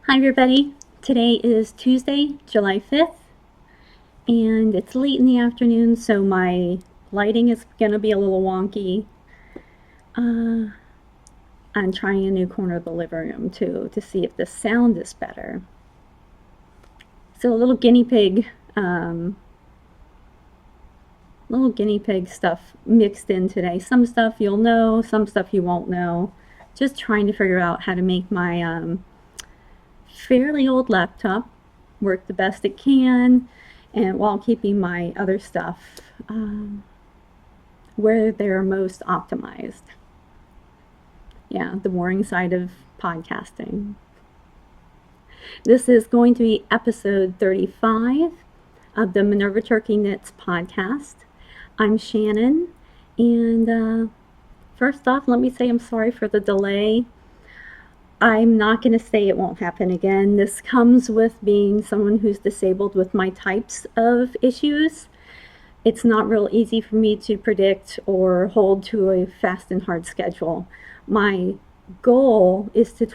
Hi everybody, today is Tuesday, July 5th, and it's late in the afternoon, so my lighting is going to be a little wonky. I'm trying a new corner of the living room too, to see if the sound is better. So a little guinea pig stuff mixed in today. Some stuff you'll know, some stuff you won't know. Just trying to figure out how to make my fairly old laptop work the best it can, and while keeping my other stuff where they're most optimized. Yeah, the boring side of podcasting. This is going to be episode 35 of the Minerva Turkey Knits podcast. I'm Shannon, and first off, let me say I'm sorry for the delay. I'm not going to say it won't happen again. This comes with being someone who's disabled with my types of issues. It's not real easy for me to predict or hold to a fast and hard schedule. My goal is to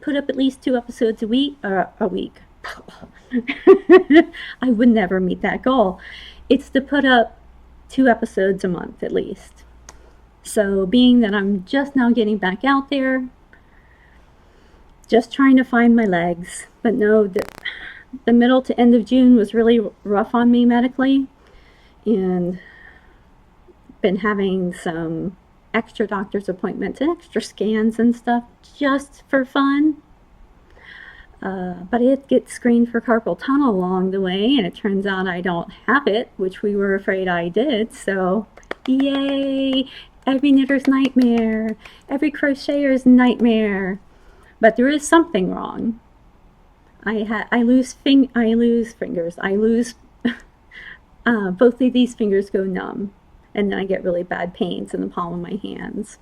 put up at least 2 episodes a week. I would never meet that goal. It's to put up 2 episodes a month at least. So being that I'm just now getting back out there, just trying to find my legs, but know that the middle to end of June was really rough on me medically, and been having some extra doctor's appointments and extra scans and stuff just for fun. But I did get screened for carpal tunnel along the way, and it turns out I don't have it, which we were afraid I did, so yay! Every knitter's nightmare, every crocheter's nightmare. But there is something wrong. I lose fingers. Both of these fingers go numb, and then I get really bad pains in the palm of my hands.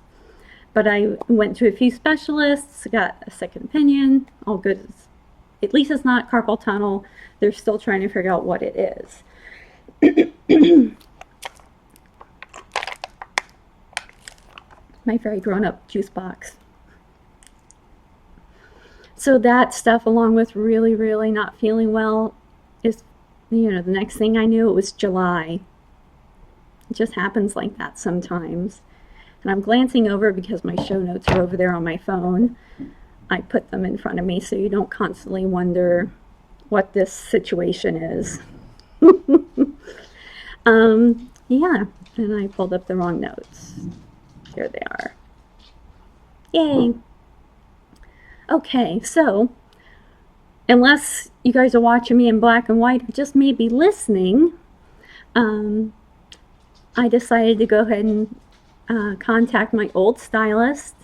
But I went to a few specialists, got a second opinion, all good. At least it's not carpal tunnel. They're still trying to figure out what it is. My very grown-up juice box. So that stuff, along with really not feeling well, is, the next thing I knew, it was July. It just happens like that sometimes. And I'm glancing over because my show notes are over there on my phone. I put them in front of me so you don't constantly wonder what this situation is. Yeah, and I pulled up the wrong notes. Here they are. Yay! Okay, so unless you guys are watching me in black and white, or just maybe listening, I decided to go ahead and contact my old stylist,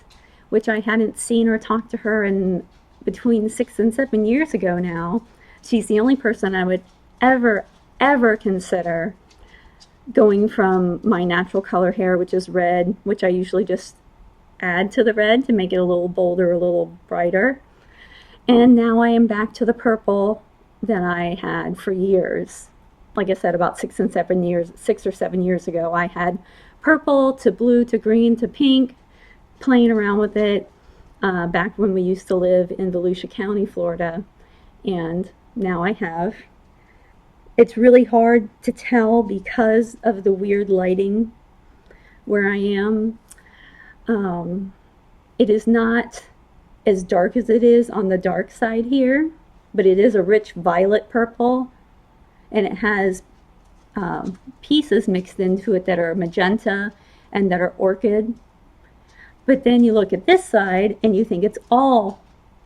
which I hadn't seen or talked to her in between 6 and 7 years ago now. She's the only person I would ever consider going from my natural color hair, which is red, which I usually just add to the red to make it a little bolder, a little brighter. And now I am back to the purple that I had for years. Like I said, about 6 or 7 years ago, I had purple to blue to green to pink, playing around with it back when we used to live in Volusia County, Florida. And now I have. It's really hard to tell because of the weird lighting where I am. It is not as dark as it is on the dark side here, but it is a rich violet purple, and it has pieces mixed into it that are magenta and that are orchid. But then you look at this side and you think it's all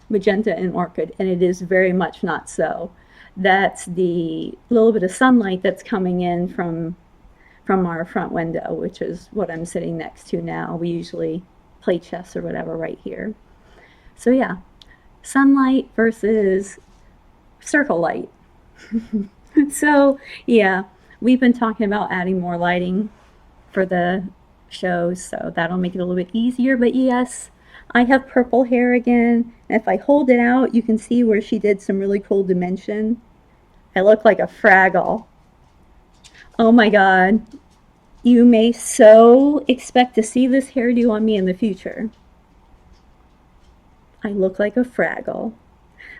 magenta and orchid, and it is very much not so. That's the little bit of sunlight that's coming in from our front window, which is what I'm sitting next to now. We usually play chess or whatever right here. So yeah, sunlight versus circle light. So yeah, we've been talking about adding more lighting for the shows, so that'll make it a little bit easier. But yes, I have purple hair again. And if I hold it out, you can see where she did some really cool dimension. I look like a Fraggle. Oh my god. You may so expect to see this hairdo on me in the future. I look like a Fraggle.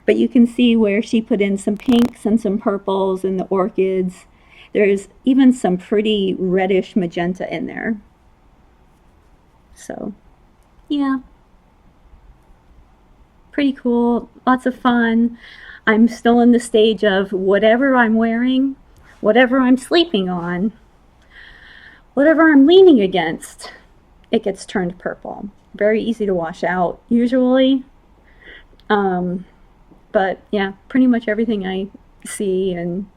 But you can see where she put in some pinks and some purples in the orchids. There's even some pretty reddish magenta in there. So, yeah, pretty cool. Lots of fun. I'm still in the stage of whatever I'm wearing, whatever I'm sleeping on, whatever I'm leaning against, it gets turned purple. Very easy to wash out, usually. Um, but yeah, pretty much everything I see and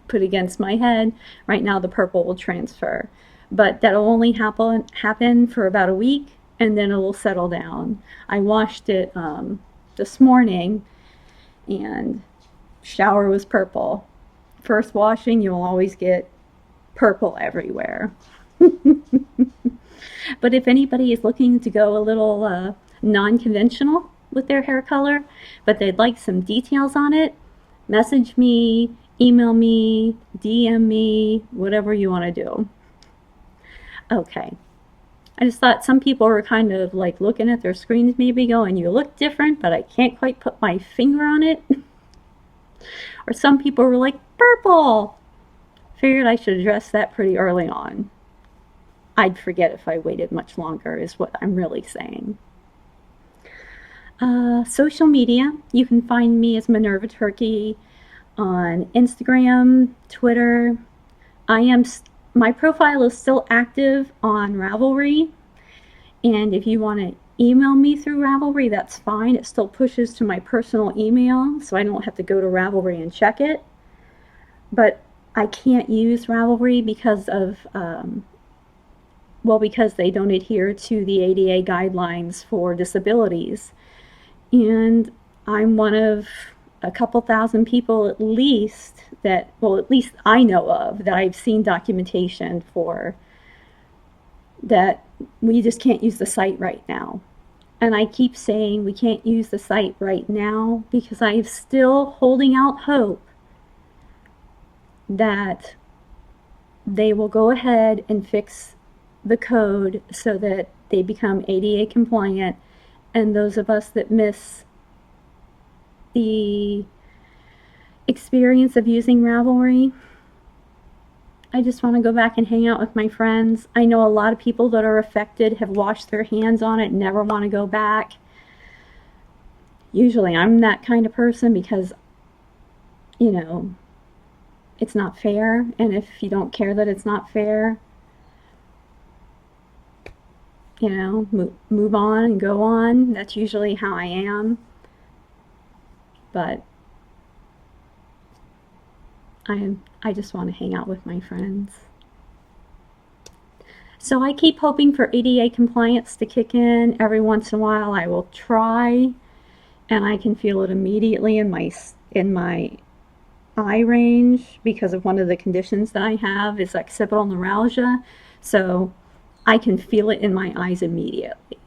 put against my head, right now the purple will transfer. But that'll only happen for about a week, and then it will settle down. I washed it this morning, and shower was purple. First washing, you'll always get purple everywhere. But if anybody is looking to go a little non-conventional with their hair color, but they'd like some details on it, message me, email me, DM me, whatever you want to do. Okay. I just thought some people were kind of like looking at their screens maybe going, you look different, but I can't quite put my finger on it. Or some people were like, purple. Figured I should address that pretty early on. I'd forget if I waited much longer is what I'm really saying. Social media, you can find me as Minerva Turkey on Instagram, Twitter. My profile is still active on Ravelry, and if you want to email me through Ravelry, that's fine. It still pushes to my personal email, so I don't have to go to Ravelry and check it. But I can't use Ravelry because of, because they don't adhere to the ADA guidelines for disabilities. And I'm one of a couple thousand people at least at least I know of, that I've seen documentation for, that we just can't use the site right now. And I keep saying we can't use the site right now because I'm still holding out hope that they will go ahead and fix the code so that they become ADA compliant, and those of us that miss the experience of using Ravelry, I just want to go back and hang out with my friends. I know a lot of people that are affected have washed their hands on it, never want to go back. Usually I'm that kind of person because, it's not fair, and if you don't care that it's not fair, move on and go on. That's usually how I am. But I just want to hang out with my friends. So I keep hoping for ADA compliance to kick in. Every once in a while I will try, and I can feel it immediately in my eye range because of one of the conditions that I have is occipital neuralgia. So I can feel it in my eyes immediately.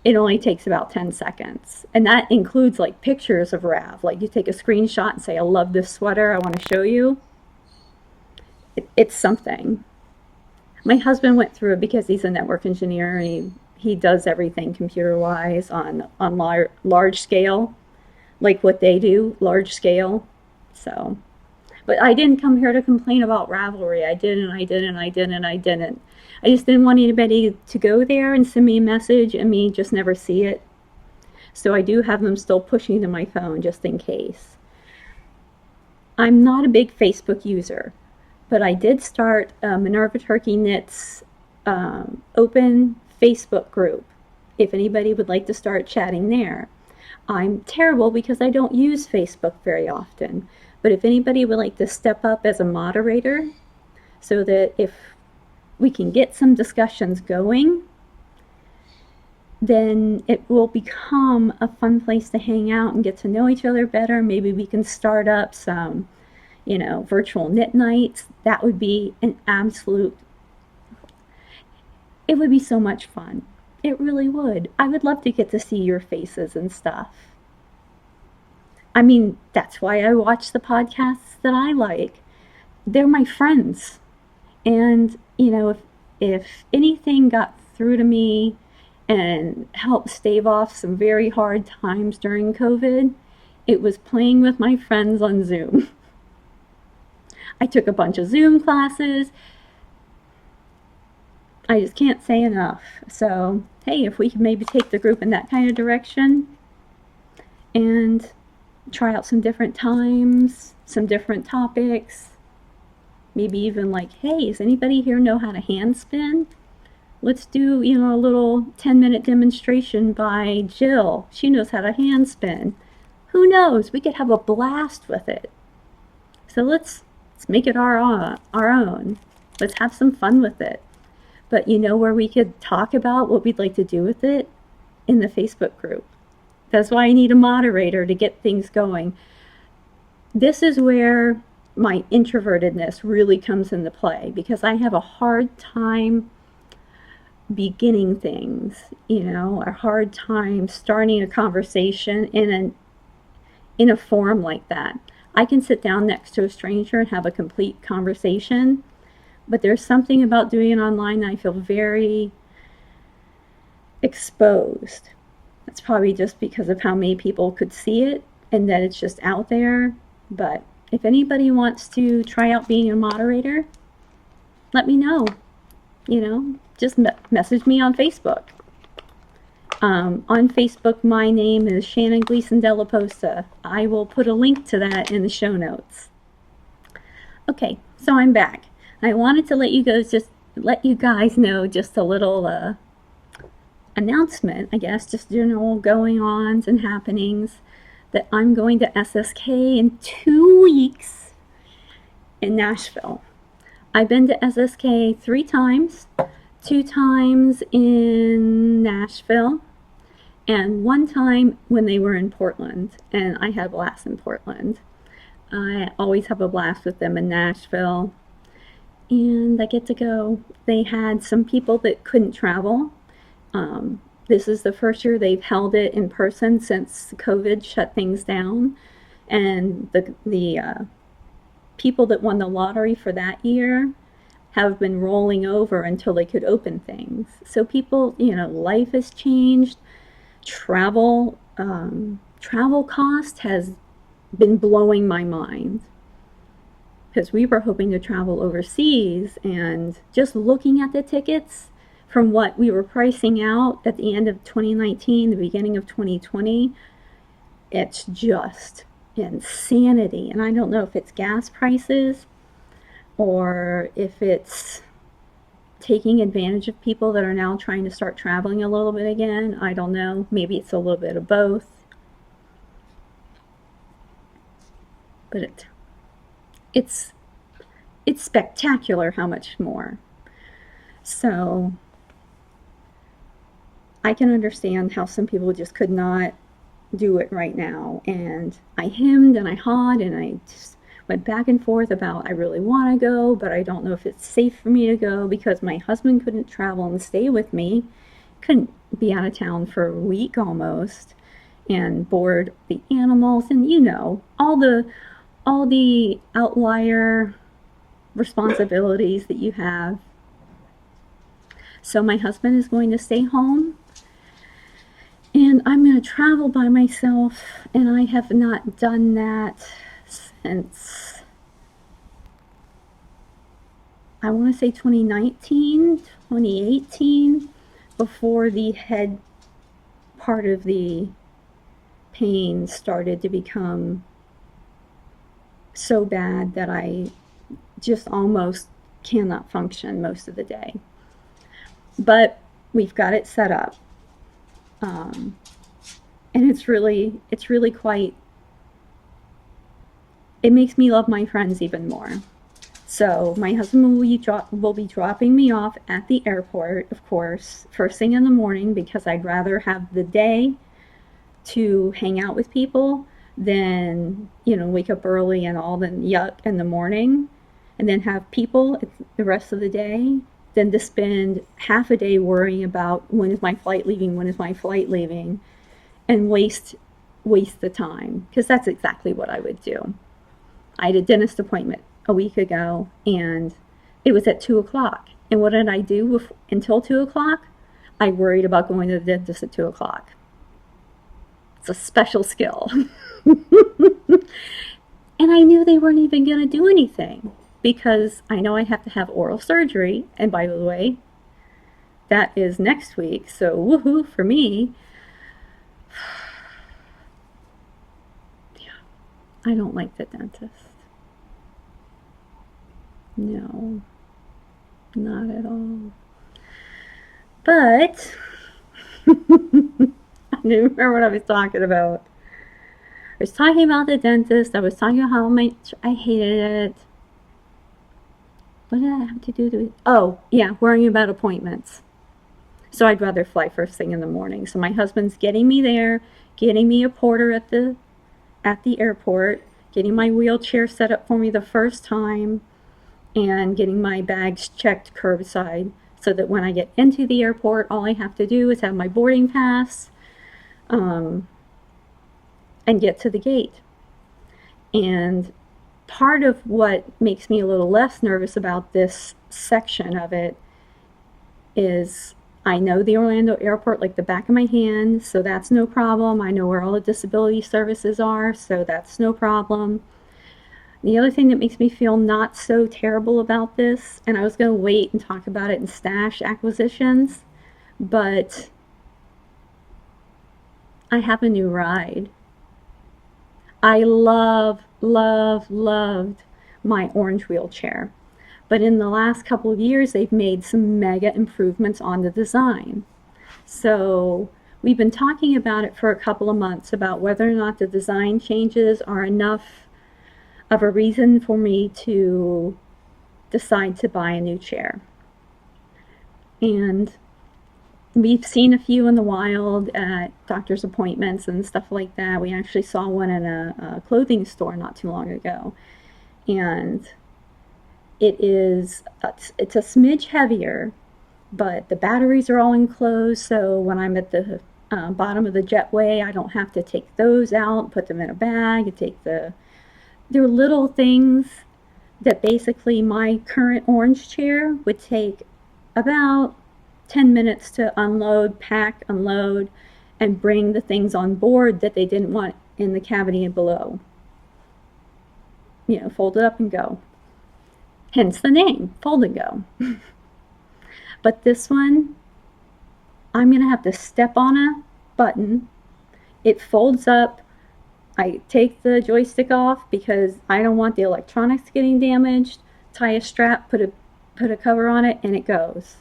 It only takes about 10 seconds. And that includes like pictures of Rav. Like you take a screenshot and say, I love this sweater, I want to show you. It's something. My husband went through it because he's a network engineer, and he does everything computer-wise on large scale, like what they do, large scale. So, but I didn't come here to complain about Ravelry. I didn't. I just didn't want anybody to go there and send me a message and me just never see it. So I do have them still pushing to my phone just in case. I'm not a big Facebook user, but I did start Minerva Turkey Knits open Facebook group if anybody would like to start chatting there. I'm terrible because I don't use Facebook very often, but if anybody would like to step up as a moderator so that if we can get some discussions going, then it will become a fun place to hang out and get to know each other better. Maybe we can start up some, virtual knit nights. That would be it would be so much fun. It really would. I would love to get to see your faces and stuff. I mean, that's why I watch the podcasts that I like. They're my friends. And, if anything got through to me and helped stave off some very hard times during COVID, it was playing with my friends on Zoom. I took a bunch of Zoom classes. I just can't say enough. So, hey, if we could maybe take the group in that kind of direction and try out some different times, some different topics, maybe even like, hey, does anybody here know how to hand spin? Let's do, a little 10-minute demonstration by Jill. She knows how to hand spin. Who knows? We could have a blast with it. So let's make it our own. Let's have some fun with it. But where we could talk about what we'd like to do with it? In the Facebook group. That's why I need a moderator to get things going. This is where my introvertedness really comes into play, because I have a hard time beginning things, a hard time starting a conversation in a forum like that. I can sit down next to a stranger and have a complete conversation, but there's something about doing it online that I feel very exposed. That's probably just because of how many people could see it and that it's just out there. But if anybody wants to try out being a moderator, let me know. Just message me on Facebook. On Facebook, my name is Shannon Gleason Della Posta. I will put a link to that in the show notes. Okay, so I'm back. I wanted to let you guys know just a little announcement, I guess, just general going-ons and happenings, that I'm going to SSK in 2 weeks in Nashville. I've been to SSK 3 times, 2 times in Nashville, and 1 time when they were in Portland, and I had a blast in Portland. I always have a blast with them in Nashville, and I get to go. They had some people that couldn't travel. This is the first year they've held it in person since COVID shut things down, and the people that won the lottery for that year have been rolling over until they could open things. So people, life has changed. Travel cost has been blowing my mind, because we were hoping to travel overseas, and just looking at the tickets from what we were pricing out at the end of 2019, the beginning of 2020, it's just insanity. And I don't know if it's gas prices or if it's taking advantage of people that are now trying to start traveling a little bit again. I don't know. Maybe it's a little bit of both. But it's spectacular how much more. So I can understand how some people just could not do it right now. And I hemmed and I hawed and I just went back and forth about, I really want to go, but I don't know if it's safe for me to go, because my husband couldn't travel and stay with me, couldn't be out of town for a week almost, and board the animals, and all the outlier responsibilities that you have. So my husband is going to stay home, and I'm going to travel by myself, and I have not done that since, I want to say 2019, 2018, before the head part of the pain started to become so bad that I just almost cannot function most of the day. But we've got it set up. And it's really quite, it makes me love my friends even more. So my husband will be dropping me off at the airport, of course, first thing in the morning, because I'd rather have the day to hang out with people than, wake up early and all the yuck in the morning, and then have people the rest of the day, than to spend half a day worrying about when is my flight leaving, and waste the time, because that's exactly what I would do. I had a dentist appointment a week ago, and it was at 2 o'clock. And what did I do until 2 o'clock? I worried about going to the dentist at 2 o'clock. It's a special skill. And I knew they weren't even going to do anything because I know I have to have oral surgery. And by the way, that is next week. So woohoo for me. Yeah, I don't like the dentist. No, not at all. But I don't remember what I was talking about. I was talking about the dentist. I was talking about how much I hated it. What did I have to do to it? Oh, yeah, worrying about appointments. So I'd rather fly first thing in the morning. So my husband's getting me there, getting me a porter at the airport, getting my wheelchair set up for me the first time, and getting my bags checked curbside so that when I get into the airport, all I have to do is have my boarding pass and get to the gate. And part of what makes me a little less nervous about this section of it is I know the Orlando airport like the back of my hand, so that's no problem. I know where all the disability services are, so that's no problem. The other thing that makes me feel not so terrible about this, and I was going to wait and talk about it in stash acquisitions, but I have a new ride. I loved my orange wheelchair. But in the last couple of years, they've made some mega improvements on the design. So we've been talking about it for a couple of months about whether or not the design changes are enough of a reason for me to decide to buy a new chair. And we've seen a few in the wild at doctor's appointments and stuff like that. We actually saw one in a clothing store not too long ago. And it's a smidge heavier, but the batteries are all enclosed, so when I'm at the bottom of the jetway, I don't have to take those out, put them in a bag, and they're little things that basically my current orange chair would take about 10 minutes to unload, pack, unload, and bring the things on board that they didn't want in the cavity and below. Fold it up and go. Hence the name, fold and go. But this one, I'm going to have to step on a button. It folds up. I take the joystick off because I don't want the electronics getting damaged. Tie a strap, put a cover on it, and it goes.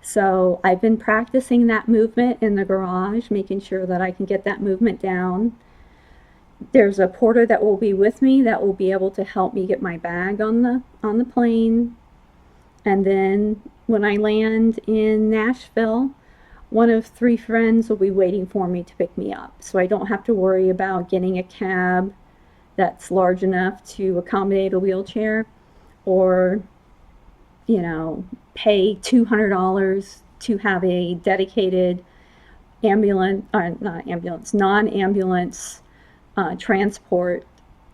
So I've been practicing that movement in the garage, making sure that I can get that movement down. There's a porter that will be with me that will be able to help me get my bag on the plane. And then when I land in Nashville, one of 3 friends will be waiting for me to pick me up. So I don't have to worry about getting a cab that's large enough to accommodate a wheelchair or, pay $200 to have a dedicated non-ambulance transport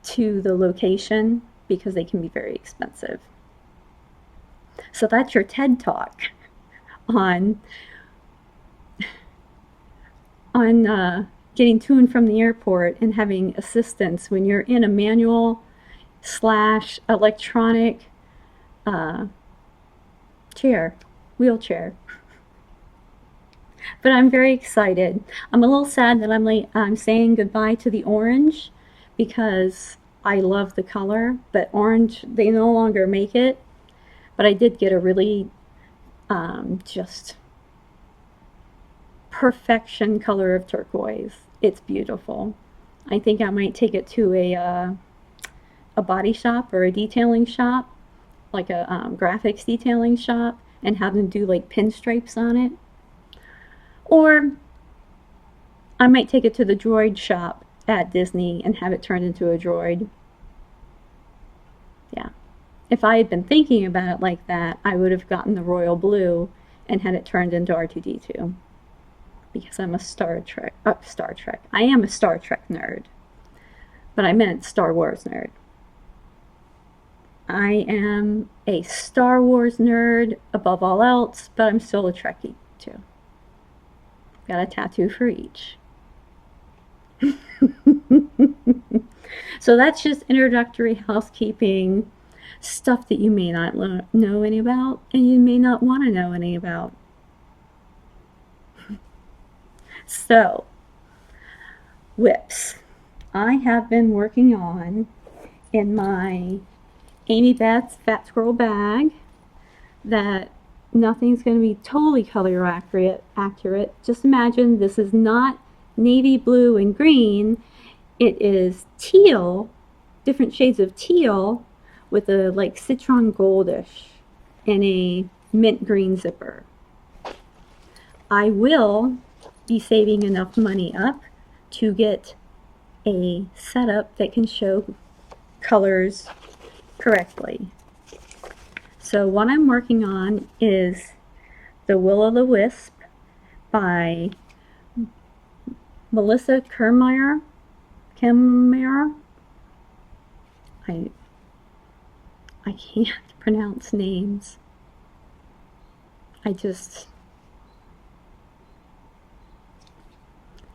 to the location because they can be very expensive. So that's your TED Talk on getting to and from the airport and having assistance when you're in a manual / electronic wheelchair. But I'm very excited. I'm a little sad that I'm saying goodbye to the orange because I love the color, but orange, they no longer make it. But I did get a really just perfection color of turquoise. It's beautiful. I think I might take it to a body shop or a detailing shop, like a graphics detailing shop, and have them do like pinstripes on it. Or I might take it to the droid shop at Disney and have it turned into a droid. Yeah. If I had been thinking about it like that, I would have gotten the royal blue and had it turned into R2-D2. Because I'm a Star Trek. I am a Star Trek nerd. But I meant Star Wars nerd. I am a Star Wars nerd above all else, but I'm still a Trekkie. Two. Got a tattoo for each. So that's just introductory housekeeping stuff that you may not know any about and you may not want to know any about. So, whips. I have been working on in my Amy Beth's Fat Squirrel bag that nothing's going to be totally color accurate. Just imagine this is not navy blue and green. It is teal, different shades of teal with a like citron goldish and a mint green zipper. I will be saving enough money up to get a setup that can show colors correctly. So what I'm working on is the Will-O-the-Wisp by Melissa Kemmerer. I can't pronounce names.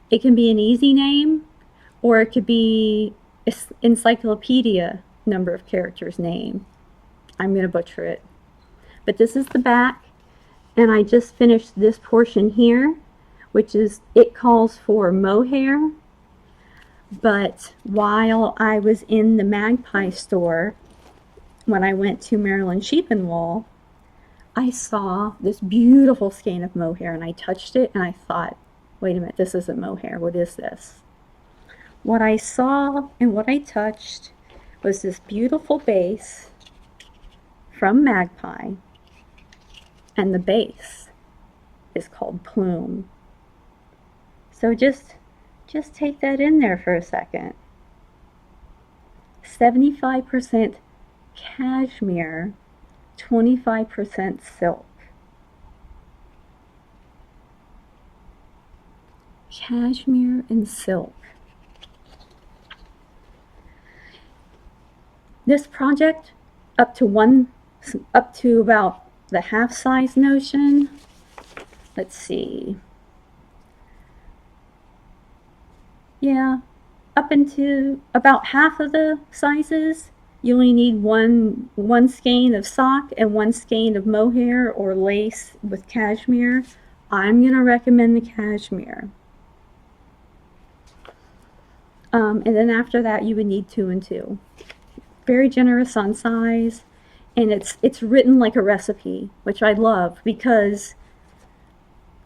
It can be an easy name, or it could be encyclopedia number of characters name. I'm going to butcher it. But this is the back, and I just finished this portion here, which is, it calls for mohair. But while I was in the Magpie store, when I went to Maryland Sheep and Wool, I saw this beautiful skein of mohair, and I touched it, and I thought, wait a minute, this isn't mohair. What is this? What I saw and what I touched was this beautiful base from Magpie, and the base is called Plume. So just take that in there for a second. 75% cashmere, 25% silk. Cashmere and silk. This project, up to about the half size notion, let's see, yeah, up into about half of the sizes, you only need one skein of sock and one skein of mohair or lace with cashmere. I'm going to recommend the cashmere. And then after that, you would need 2 and 2. Very generous on size, and it's written like a recipe, which I love, because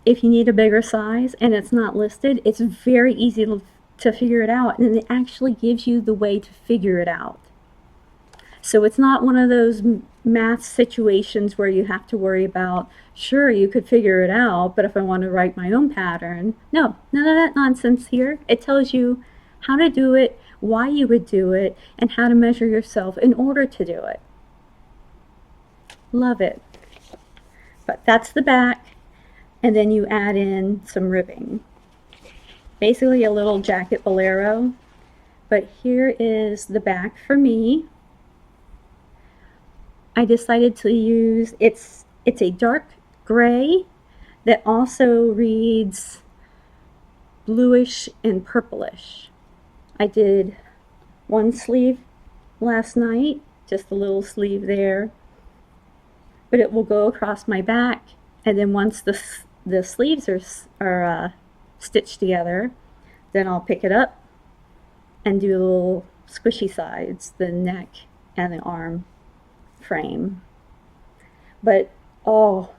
if you need a bigger size and it's not listed, it's very easy to figure it out, and it actually gives you the way to figure it out. So it's not one of those math situations where you have to worry about, sure, you could figure it out, but if I want to write my own pattern, no, none of that nonsense here. It tells you how to do it, why you would do it, and how to measure yourself in order to do it. Love it. But that's the back, and then you add in some ribbing. Basically a little jacket bolero, but here is the back for me. I decided to use, it's a dark gray that also reads bluish and purplish. I did one sleeve last night, just a little sleeve there, but it will go across my back, and then once the sleeves are stitched together, then I'll pick it up and do the little squishy sides, the neck and the arm frame. But oh,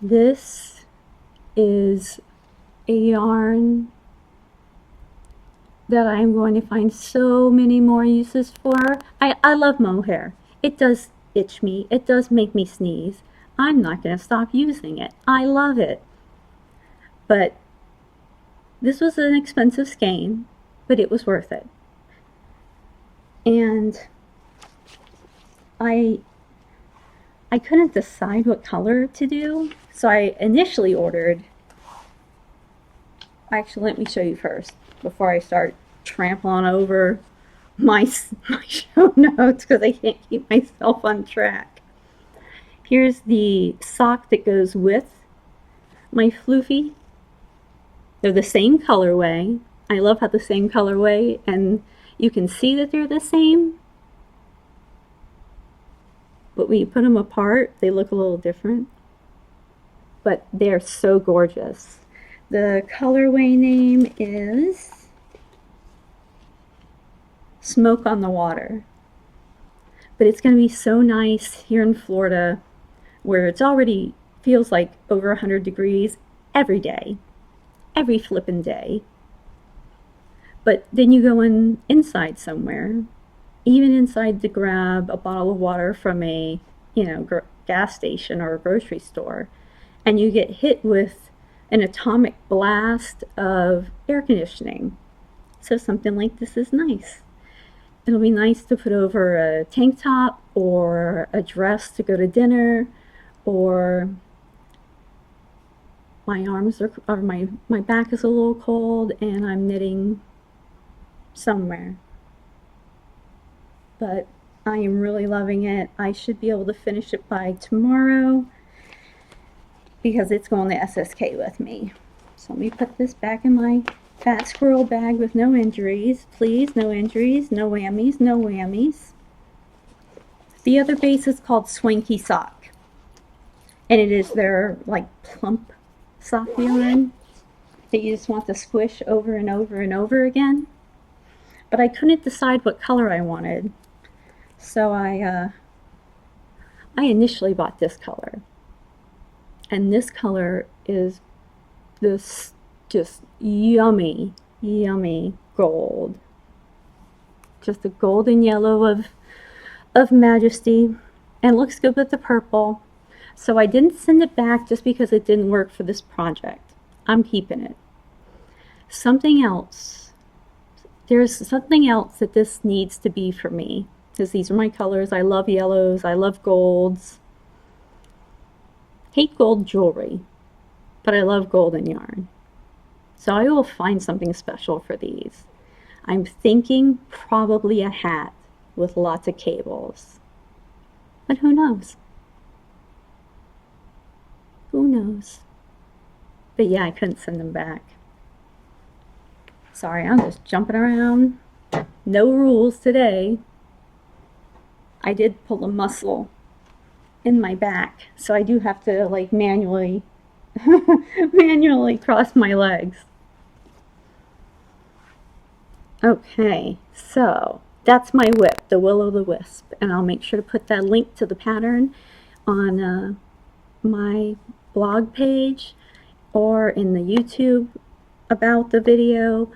this is a yarn that I'm going to find so many more uses for. I love mohair. It does itch me. It does make me sneeze. I'm not going to stop using it. I love it. But this was an expensive skein, but it was worth it. And I couldn't decide what color to do, so I initially ordered, actually let me show you first before I start trampling over my show notes, because I can't keep myself on track. Here's the sock that goes with my floofy. They're the same colorway. I love how the same colorway, and you can see that they're the same, but when you put them apart, they look a little different. But they're so gorgeous. The colorway name is Smoke on the Water. But it's going to be so nice here in Florida, where it's already feels like over 100 degrees every day, every flippin' day. But then you go inside somewhere, even inside to grab a bottle of water from a, gas station or a grocery store, and you get hit with an atomic blast of air conditioning. So something like this is nice. It'll be nice to put over a tank top or a dress to go to dinner, or my arms are, or my back is a little cold and I'm knitting somewhere. But I am really loving it. I should be able to finish it by tomorrow because it's going to SSK with me. So let me put this back in my fat squirrel bag with no injuries. Please, no injuries, no whammies, no whammies. The other base is called Swanky Sock. And it is their, like, plump sock yarn that you just want to squish over and over and over again. But I couldn't decide what color I wanted. So I initially bought this color. And this color is this just yummy, yummy gold. Just a golden yellow of majesty, and looks good with the purple. So I didn't send it back just because it didn't work for this project. I'm keeping it. Something else. There's something else that this needs to be for me, because these are my colors. I love yellows. I love golds. Hate gold jewelry, but I love golden yarn. So I will find something special for these. I'm thinking probably a hat with lots of cables. But who knows? Who knows? But yeah, I couldn't send them back. Sorry, I'm just jumping around. No rules today. I did pull a muscle in my back, so I do have to like manually cross my legs. Okay, so that's my whip, the Will-O-the-Wisp, and I'll make sure to put that link to the pattern on my blog page or in the YouTube about the video,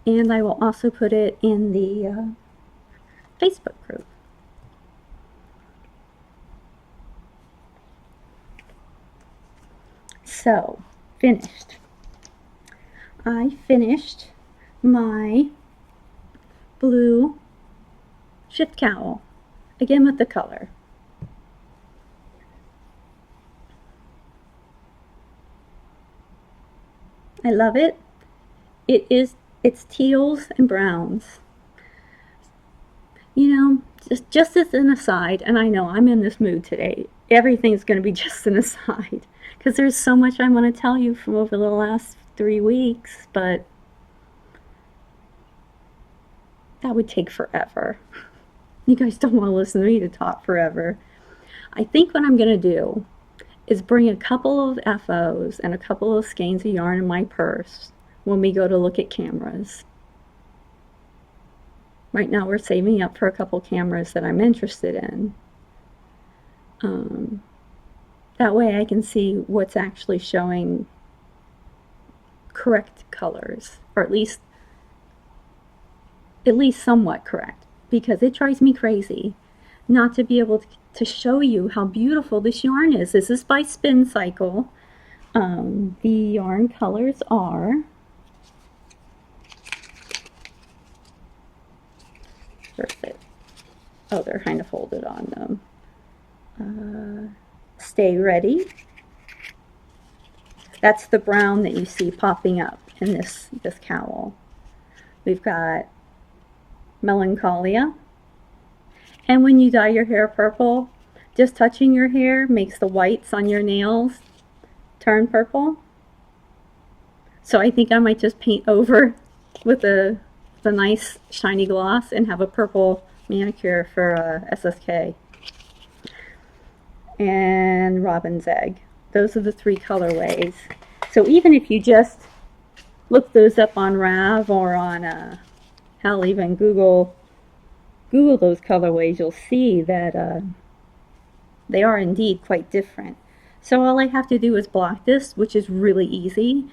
and I will also put it in the Facebook group. So, finished. I finished my blue shift cowl, again with the color. I love it. It's teals and browns. You know, just as an aside, and I know I'm in this mood today, everything's going to be just an aside, because there's so much I want to tell you from over the last 3 weeks, but that would take forever. You guys don't want to listen to me to talk forever. I think what I'm going to do is bring a couple of FOs and a couple of skeins of yarn in my purse when we go to look at cameras. Right now we're saving up for a couple cameras that I'm interested in. That way I can see what's actually showing correct colors, or at least somewhat correct, because it drives me crazy not to be able to show you how beautiful this yarn is. This is by Spin Cycle. The yarn colors are, where's it? Oh, they're kind of folded on them. Stay Ready. That's the brown that you see popping up in this cowl. We've got Melancholia. And when you dye your hair purple, just touching your hair makes the whites on your nails turn purple. So I think I might just paint over with the nice shiny gloss and have a purple manicure for SSK. And Robin's Egg. Those are the 3 colorways. So even if you just look those up on Rav or on, hell, even Google those colorways, you'll see that they are indeed quite different. So all I have to do is block this, which is really easy.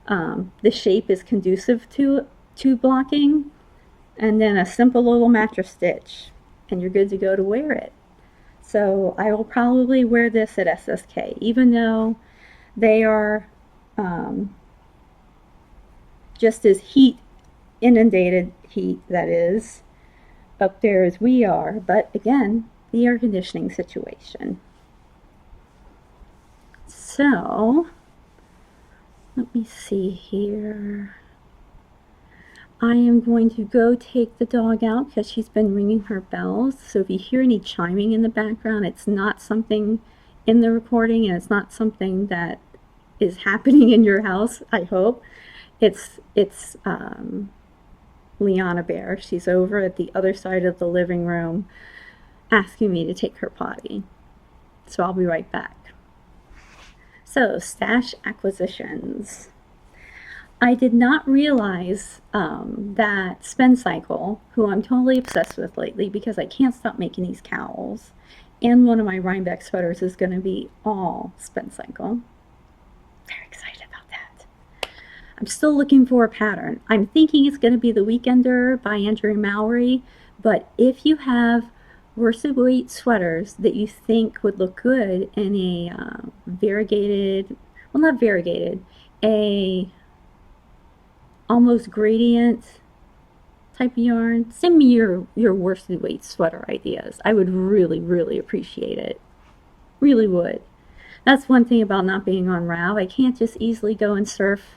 The shape is conducive to blocking, and then a simple little mattress stitch, and you're good to go to wear it. So I will probably wear this at SSK, even though they are just as inundated heat, that is, up there as we are, but again, the air conditioning situation. So, let me see here. I am going to go take the dog out because she's been ringing her bells. So if you hear any chiming in the background, it's not something in the recording, and it's not something that is happening in your house, I hope. It's Liana Bear. She's over at the other side of the living room asking me to take her potty. So I'll be right back. So, stash acquisitions. I did not realize that Spend Cycle, who I'm totally obsessed with lately because I can't stop making these cowls, and one of my Rhinebeck sweaters is going to be all Spend Cycle. Very excited about that. I'm still looking for a pattern. I'm thinking it's going to be The Weekender by Andrew Mowry, but if you have worsted weight sweaters that you think would look good in a variegated, well, not variegated, a almost gradient type of yarn, send me your worsted weight sweater ideas. I would really, really appreciate it. Really would. That's one thing about not being on Rav. I can't just easily go and surf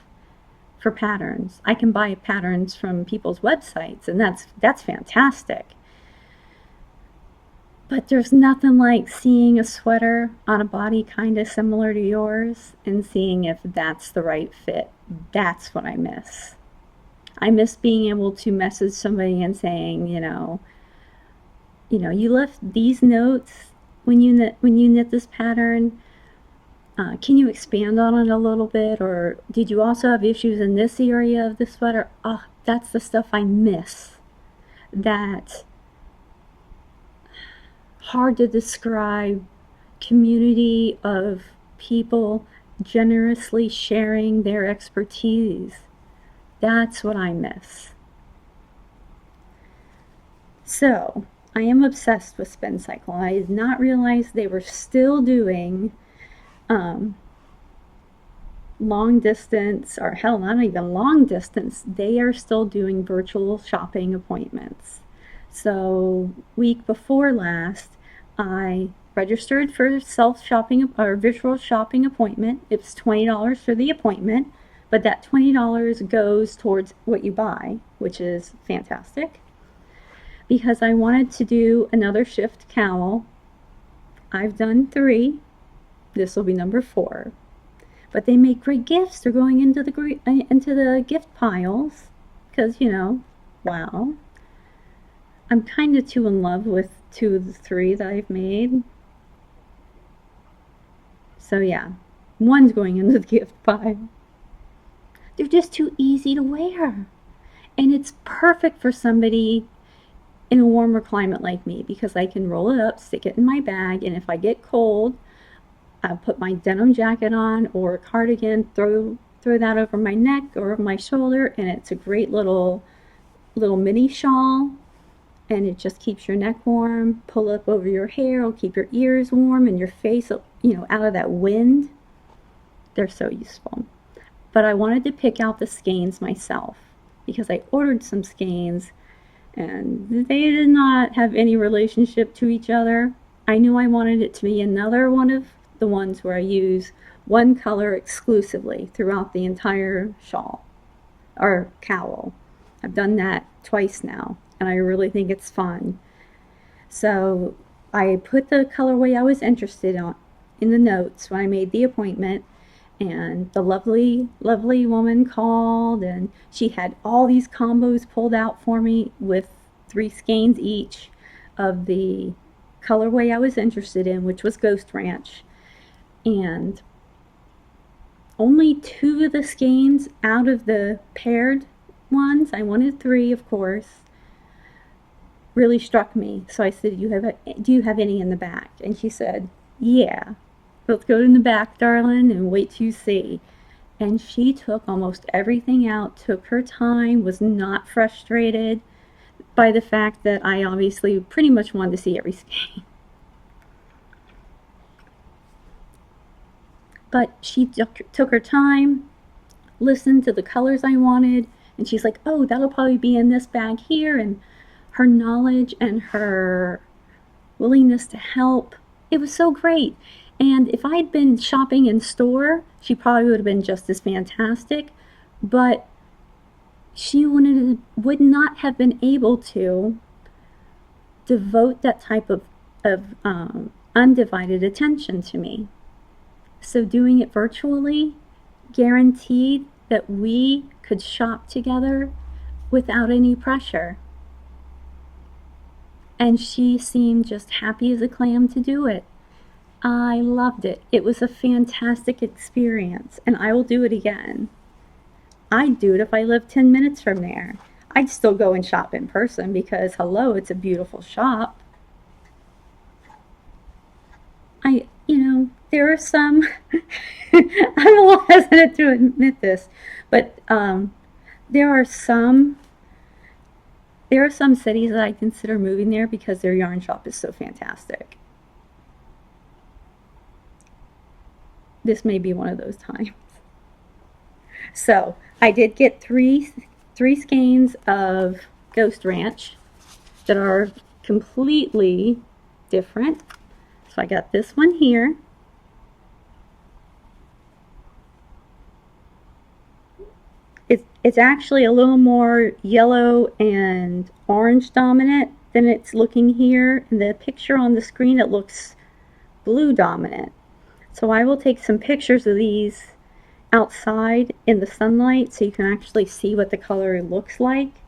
for patterns. I can buy patterns from people's websites, and that's fantastic. But there's nothing like seeing a sweater on a body kind of similar to yours and seeing if that's the right fit. That's what I miss. I miss being able to message somebody and saying, you left these notes when you knit this pattern. Can you expand on it a little bit? Or did you also have issues in this area of the sweater? Oh, that's the stuff I miss. That hard to describe community of people generously sharing their expertise. That's what I miss. So, I am obsessed with Spend Cycle. I did not realize they were still doing long distance, or hell, not even long distance. They are still doing virtual shopping appointments. So, week before last, I registered for self-shopping or virtual shopping appointment. It's $20 for the appointment, but that $20 goes towards what you buy, which is fantastic. Because I wanted to do another shift cowl. I've done 3. This will be number 4. But they make great gifts. They're going into the gift piles because, wow. I'm kind of too in love with 2 of the 3 that I've made. So yeah, one's going into the gift pile. They're just too easy to wear. And it's perfect for somebody in a warmer climate like me because I can roll it up, stick it in my bag, and if I get cold, I'll put my denim jacket on or a cardigan, throw that over my neck or over my shoulder, and it's a great little mini shawl. And it just keeps your neck warm, pull up over your hair, it'll keep your ears warm and your face, out of that wind. They're so useful. But I wanted to pick out the skeins myself because I ordered some skeins and they did not have any relationship to each other. I knew I wanted it to be another one of the ones where I use one color exclusively throughout the entire shawl or cowl. I've done that twice now. And I really think it's fun. So I put the colorway I was interested in the notes when I made the appointment, and the lovely, lovely woman called, and she had all these combos pulled out for me with 3 skeins each of the colorway I was interested in, which was Ghost Ranch. And only 2 of the skeins out of the paired ones, I wanted 3, of course, really struck me. So I said, do you have any in the back? And she said, yeah. Let's go in the back, darling, and wait till you see. And she took almost everything out, took her time, was not frustrated by the fact that I obviously pretty much wanted to see every skein. But she took her time, listened to the colors I wanted, and she's like, oh, that'll probably be in this bag here. And her knowledge and her willingness to help, it was so great. And if I'd been shopping in store, she probably would have been just as fantastic, but she would not have been able to devote that type of undivided attention to me. So doing it virtually guaranteed that we could shop together without any pressure. And she seemed just happy as a clam to do it. I loved it. It was a fantastic experience, and I will do it again. I'd do it if I lived 10 minutes from there. I'd still go and shop in person because, hello, it's a beautiful shop. There are some, I'm a little hesitant to admit this, but there are some cities that I consider moving there because their yarn shop is so fantastic. This may be one of those times. So I did get three skeins of Ghost Ranch that are completely different. So I got this one here. It's actually a little more yellow and orange dominant than it's looking here. In the picture on the screen, it looks blue dominant. So I will take some pictures of these outside in the sunlight so you can actually see what the color looks like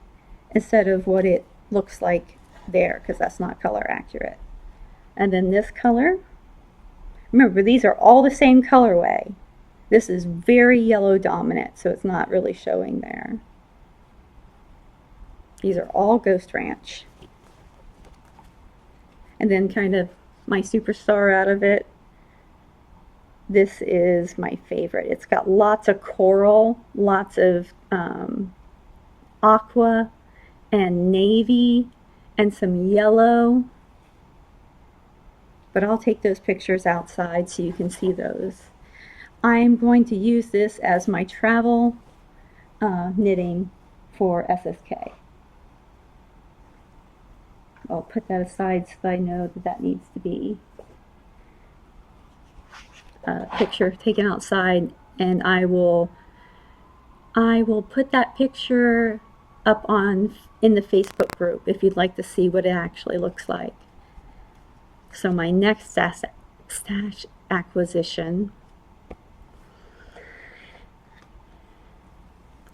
instead of what it looks like there, because that's not color accurate. And then this color, remember, these are all the same colorway. This is very yellow dominant, so it's not really showing there. These are all Ghost Ranch. And then kind of my superstar out of it, this is my favorite. It's got lots of coral, lots of aqua and navy and some yellow. But I'll take those pictures outside so you can see those. I'm going to use this as my travel knitting for SSK. I'll put that aside so I know that that needs to be a picture taken outside, and I will put that picture up in the Facebook group if you'd like to see what it actually looks like. So my next stash acquisition,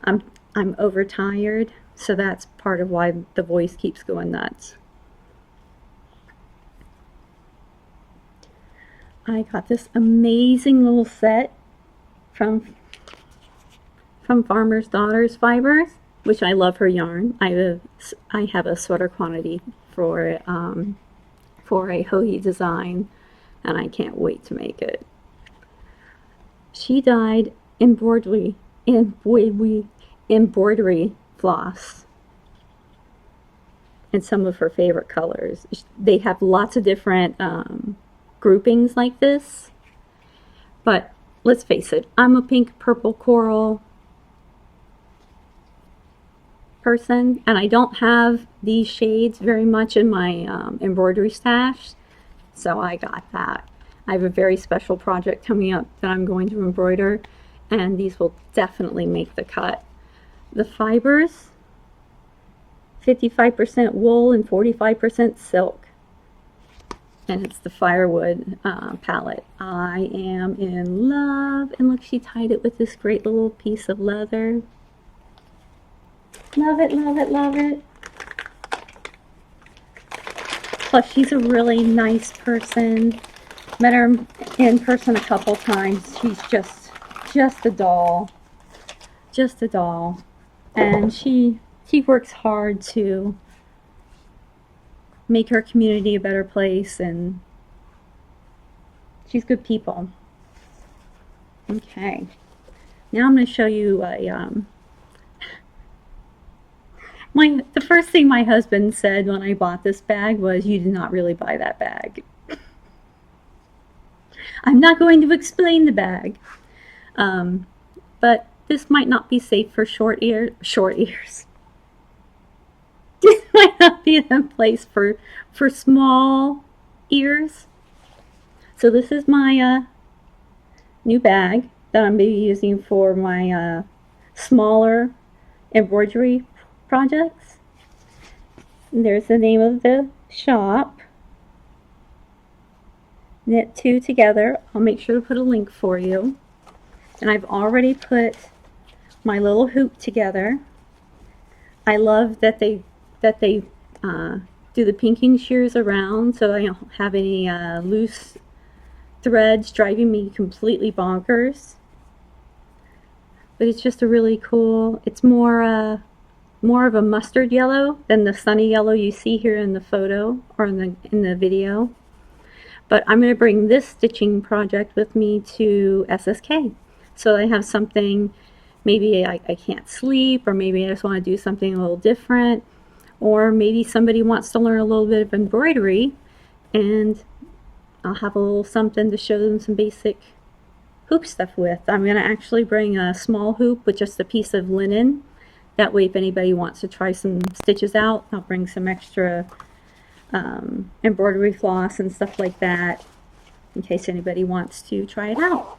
I'm overtired, so that's part of why the voice keeps going nuts. I got this amazing little set from Farmer's Daughters Fibers, which I love her yarn. I have a sweater quantity for a Hohi design, and I can't wait to make it. She dyed embroidery floss in some of her favorite colors. They have lots of different groupings like this, but let's face it, I'm a pink, purple, coral person, and I don't have these shades very much in my embroidery stash, so I got that. I have a very special project coming up that I'm going to embroider, and these will definitely make the cut. The fibers, 55% wool and 45% silk. and it's the firewood palette. I am in love. And look, she tied it with this great little piece of leather. Love it, love it, love it. Plus, she's a really nice person. Met her in person a couple times. She's just a doll. Just a doll. And she works hard to make her community a better place, and she's good people. Okay. Now I'm going to show you a the first thing my husband said when I bought this bag was, "You did not really buy that bag." I'm not going to explain the bag, but this might not be safe for short ears. This might not be a place for small ears. So this is my new bag that I'm going to be using for my smaller embroidery projects. And there's the name of the shop. Knit two together. I'll make sure to put a link for you. And I've already put my little hoop together. I love that they do the pinking shears around, so I don't have any loose threads driving me completely bonkers. But it's just a really cool. It's more of a mustard yellow than the sunny yellow you see here in the photo or in the video. But I'm going to bring this stitching project with me to SSK. So I have something, maybe I can't sleep, or maybe I just want to do something a little different, or maybe somebody wants to learn a little bit of embroidery, and I'll have a little something to show them some basic hoop stuff with. I'm going to actually bring a small hoop with just a piece of linen. That way, if anybody wants to try some stitches out, I'll bring some extra embroidery floss and stuff like that in case anybody wants to try it out.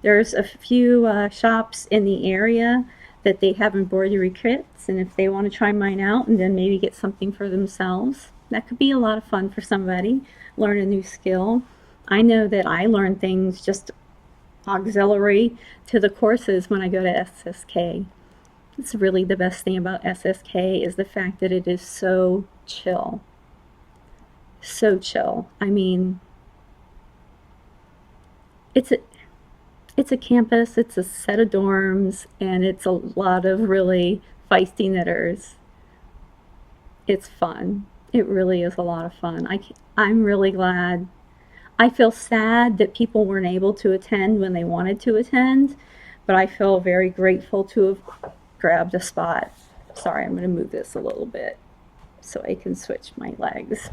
There's a few shops in the area that they have embroidery kits, and if they want to try mine out and then maybe get something for themselves, that could be a lot of fun for somebody. Learn a new skill. I know that I learn things just auxiliary to the courses when I go to SSK. It's really the best thing about SSK is the fact that it is so chill. So chill. I mean, it's a campus, it's a set of dorms, and it's a lot of really feisty knitters. It's fun. It really is a lot of fun. I'm really glad. I feel sad that people weren't able to attend when they wanted to attend, but I feel very grateful to have grabbed a spot. Sorry, I'm going to move this a little bit so I can switch my legs.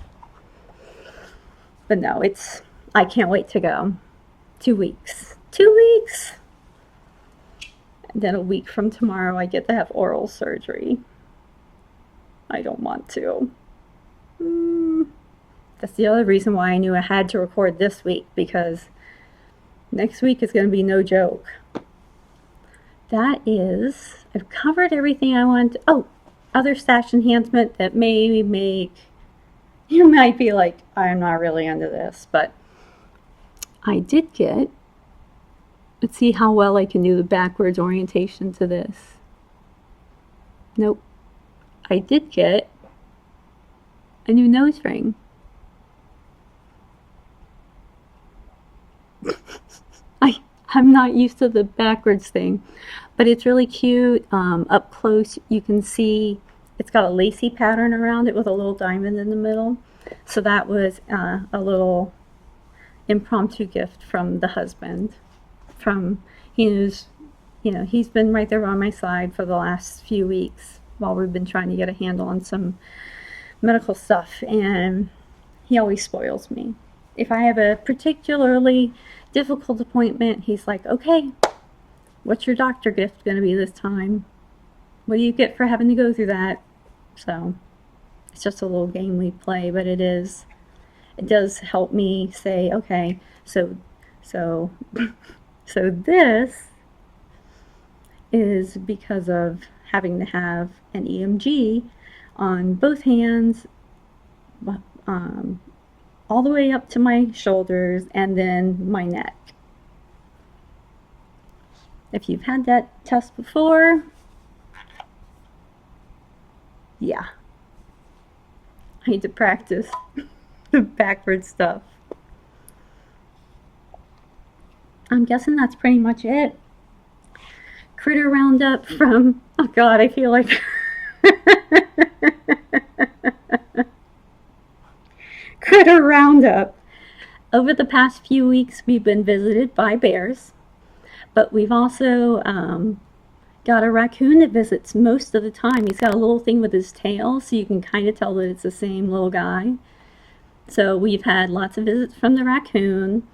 But no, I can't wait to go. 2 weeks. 2 weeks! And then a week from tomorrow I get to have oral surgery. I don't want to. That's the other reason why I knew I had to record this week, because next week is going to be no joke. I've covered everything I want to. Oh, other stash enhancement that may make, you might be like, I'm not really into this, but I did get, let's see how well I can do the backwards orientation to this. Nope. I did get a new nose ring. I'm not used to the backwards thing, but it's really cute. Up close you can see it's got a lacy pattern around it with a little diamond in the middle. So that was a little impromptu gift from the husband. He's been right there on my side for the last few weeks while we've been trying to get a handle on some medical stuff, and he always spoils me. If I have a particularly difficult appointment, he's like, okay, what's your doctor gift going to be this time? What do you get for having to go through that? So it's just a little game we play, but it does help me say, okay, so this is because of having to have an EMG on both hands, all the way up to my shoulders and then my neck. If you've had that test before, yeah, I need to practice the backward stuff. I'm guessing that's pretty much it. Critter Roundup from, oh God, I feel like Critter Roundup. Over the past few weeks, we've been visited by bears, but we've also got a raccoon that visits most of the time. He's got a little thing with his tail, so you can kind of tell that it's the same little guy. So we've had lots of visits from the raccoon.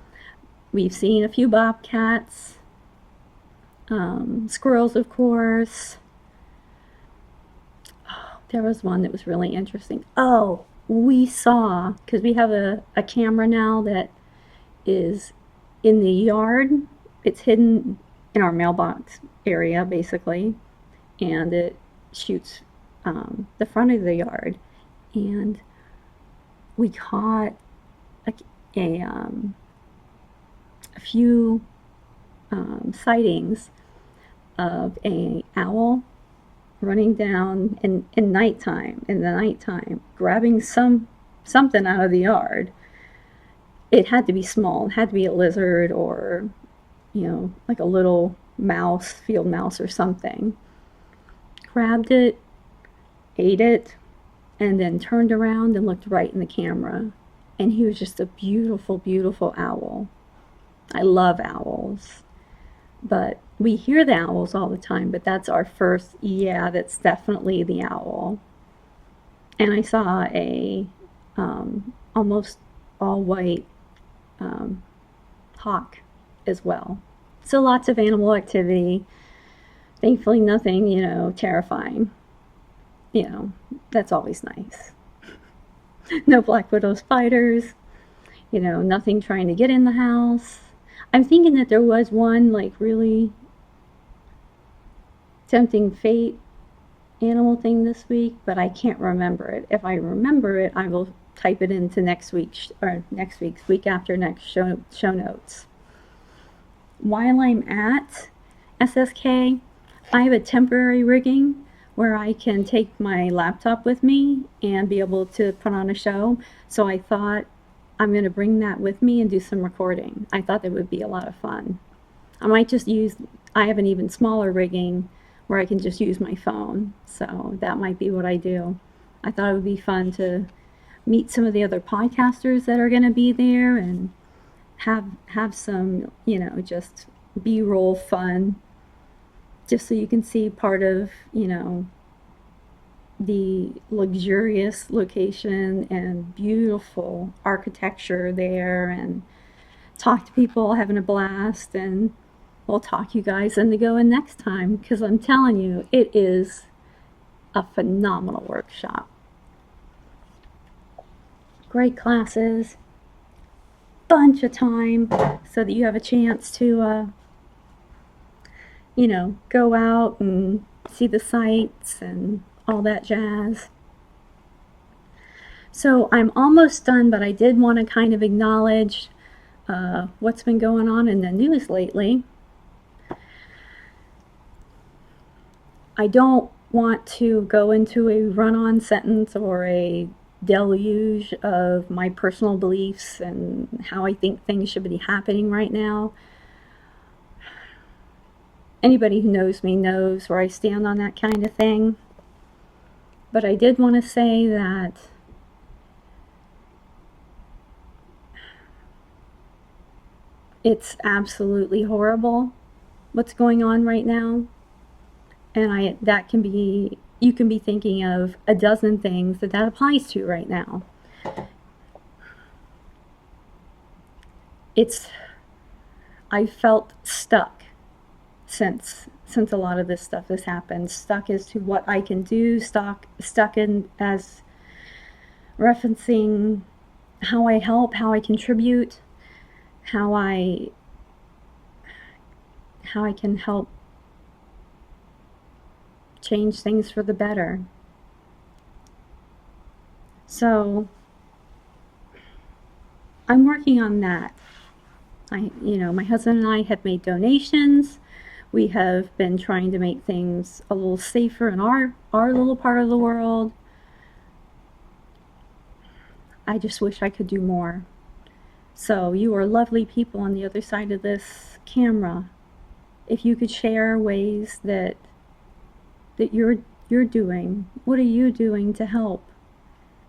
We've seen a few bobcats, squirrels, of course. Oh, there was one that was really interesting. Oh, we saw, because we have a camera now that is in the yard. It's hidden in our mailbox area, basically, and it shoots the front of the yard. And we caught a few sightings of a owl running down in the nighttime, grabbing something out of the yard. It had to be small. It had to be a lizard or, like a little mouse, field mouse or something. Grabbed it, ate it, and then turned around and looked right in the camera. And he was just a beautiful, beautiful owl. I love owls. But we hear the owls all the time, but that's our first, yeah, that's definitely the owl. And I saw a almost all white hawk as well. So lots of animal activity. Thankfully nothing, terrifying. That's always nice. No black widow spiders, nothing trying to get in the house. I'm thinking that there was one like really tempting fate animal thing this week, but I can't remember it. If I remember it, I will type it into week after next show notes. While I'm at SSK, I have a temporary rigging where I can take my laptop with me and be able to put on a show. So I thought I'm going to bring that with me and do some recording. I thought that would be a lot of fun. I have an even smaller rigging where I can just use my phone. So that might be what I do. I thought it would be fun to meet some of the other podcasters that are going to be there and have some, just B-roll fun, just so you can see part of, the luxurious location and beautiful architecture there, and talk to people having a blast, and we'll talk you guys into going next time, because I'm telling you, it is a phenomenal workshop. Great classes, bunch of time so that you have a chance to go out and see the sights and all that jazz. So I'm almost done, but I did want to kind of acknowledge what's been going on in the news lately. I don't want to go into a run-on sentence or a deluge of my personal beliefs and how I think things should be happening right now. Anybody who knows me knows where I stand on that kind of thing. But I did want to say that it's absolutely horrible what's going on right now. And you can be thinking of a dozen things that applies to right now. I felt stuck since a lot of this stuff has happened. Stuck as to what I can do, stuck in as referencing how I help, how I contribute, how I can help change things for the better. So I'm working on that. My husband and I have made donations. We have been trying to make things a little safer in our little part of the world. I just wish I could do more. So you are lovely people on the other side of this camera. If you could share ways that you're doing, what are you doing to help?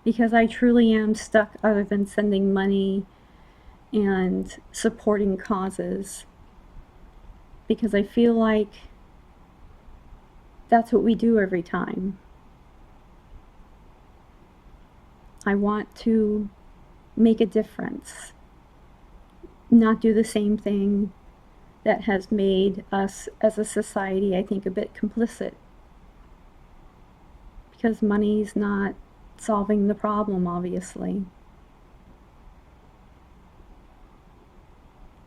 Because I truly am stuck other than sending money and supporting causes. Because I feel like that's what we do every time. I want to make a difference, not do the same thing that has made us as a society, I think, a bit complicit. Because money's not solving the problem, obviously.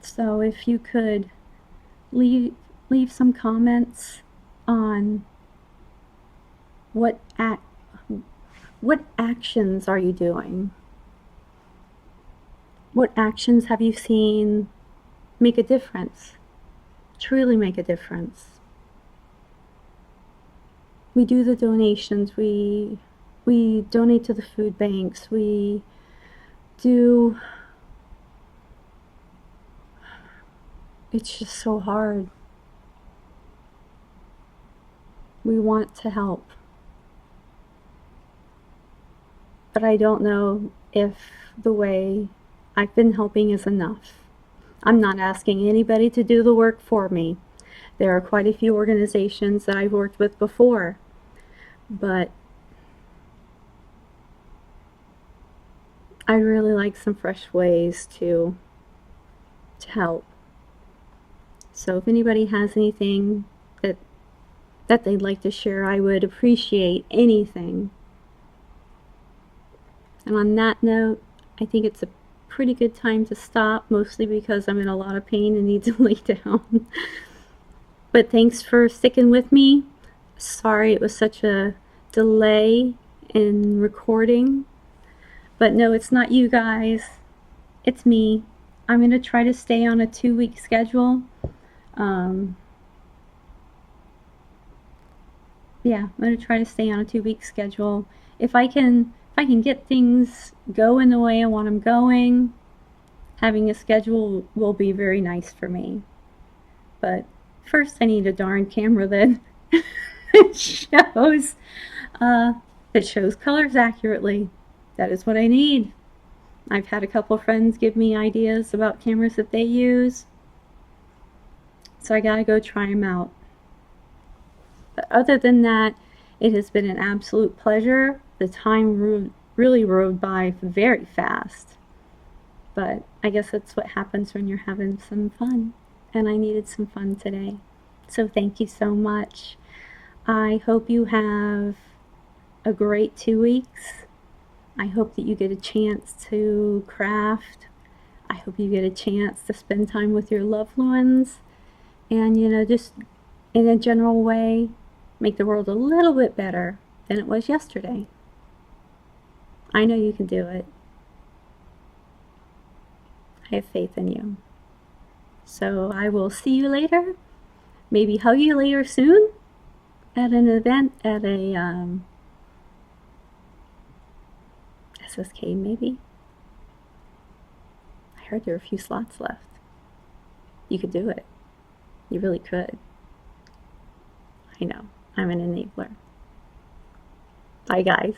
So if you could leave some comments on what actions are you doing? What actions have you seen make a difference? Truly make a difference. We do the donations, we donate to the food banks, we do. It's just so hard. We want to help. But I don't know if the way I've been helping is enough. I'm not asking anybody to do the work for me. There are quite a few organizations that I've worked with before, but I'd really like some fresh ways to help. So if anybody has anything that they'd like to share, I would appreciate anything. And on that note, I think it's a pretty good time to stop, mostly because I'm in a lot of pain and need to lay down. But thanks for sticking with me. Sorry it was such a delay in recording. But no, it's not you guys. It's me. I'm going to try to stay on a 2-week schedule. I'm going to try to stay on a 2-week schedule. If I can get things going the way I want them going, having a schedule will be very nice for me. But first I need a darn camera that shows colors accurately. That is what I need. I've had a couple friends give me ideas about cameras that they use, so I gotta go try them out. But other than that, it has been an absolute pleasure. The time really rode by very fast. But I guess that's what happens when you're having some fun. And I needed some fun today. So thank you so much. I hope you have a great 2 weeks. I hope that you get a chance to craft. I hope you get a chance to spend time with your loved ones. And, just in a general way, make the world a little bit better than it was yesterday. I know you can do it. I have faith in you. So I will see you later. Maybe hug you later soon at an event at a SSK maybe. I heard there are a few slots left. You could do it. You really could. I know. I'm an enabler. Bye, guys.